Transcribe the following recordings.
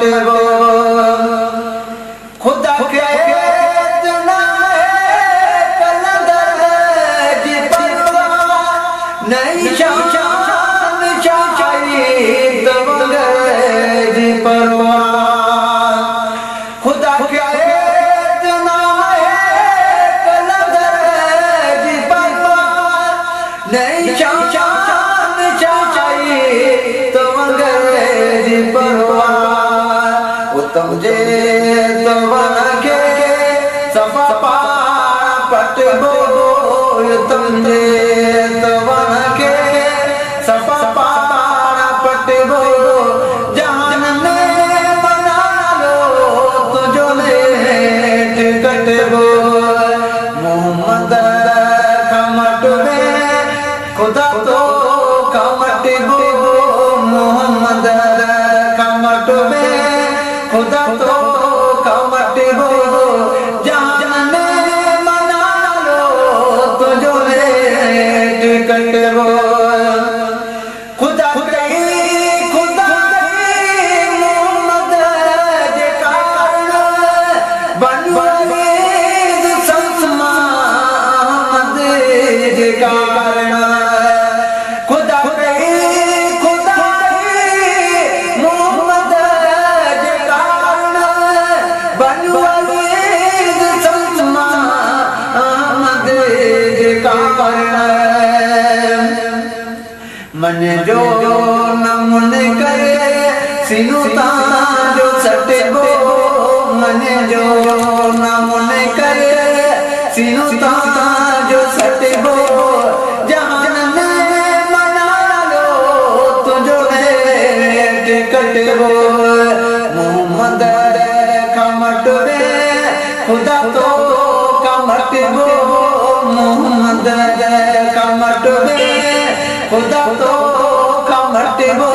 मटबो खुदा के इतना है कलंदर जी परवाह नहीं शान चाहिए तो मगर जी परवाह खुदा के इतना है कलंदर जी परवाह नहीं शान चाहिए तो मगर जी परवाह उत्तम जे तो के सफा पटबो उत्तम जे तो के सफा पटबो जहान में बना लो तुझो लेट कटबो मोहम्मद कमट में खुदा तो कमटबो मोहम्मद कमट में खुदा तो कमटबो जान में मना लो तुझो लेट कटबो खुदा खुदा मोहम्मद जे कारण बनवाले संसमाद जे कारण खुदा खुदा मोहम्मद जे कारण बनवाले संसमाद जे कारण मन जो नमन करे सिनु जो सटबो मन जो नमन करे सिनु जो सटबो जहान में मना लो तुझो लेट कटबो मोहम्मद कमट में खुदा तो कमटबो मोहम्मद कमट में खुदा तो कमटबो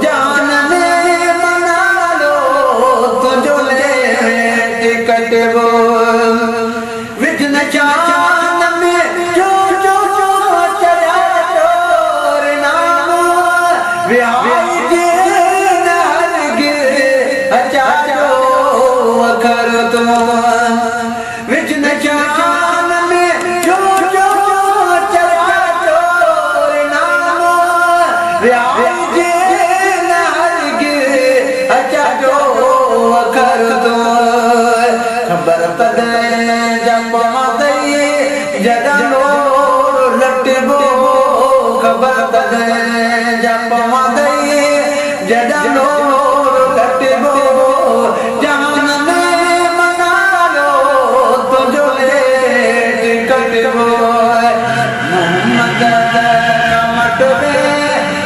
जान में मना लो तुझो लेट कटबो विघ्न चान में जो जो चढ़ा तोर नाम विहार के नहर गिर अचारो अखर तुम विघ्न चान में जो जो चढ़ा तोर नाम विहार के नहर गिर अचारो अखर तुम खबर पद जब मदई जगनो लटबो खबर पद जब मदई जगनो लटबो जान में मना लो तुझो लेट कटबो मोहम्मद कमट में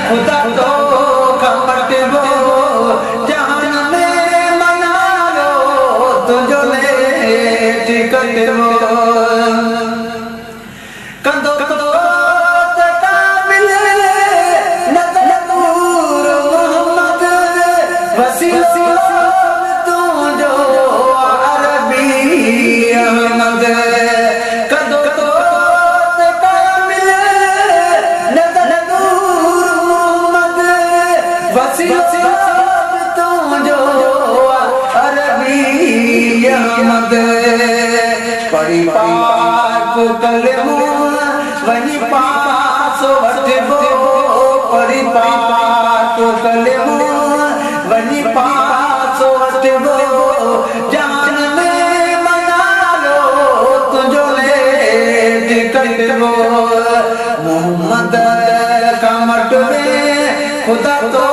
खुदा तो कमटबो जान में मना लो तुझो लेट कटबो कंदो कंदो तका मिले नजर नूर मोहम्मद वसीला तू जो अरबी अहमद कंदो कंदो तका मिले नजर नूर मोहम्मद वसीला तू जो अरबी अहमद परिपाक कलमो वनी पास वटबो परिपाक कलमो वनी पास वटबो जान में मना लो तुझो लेट कटबो मोहम्मद कमट में खुदा तो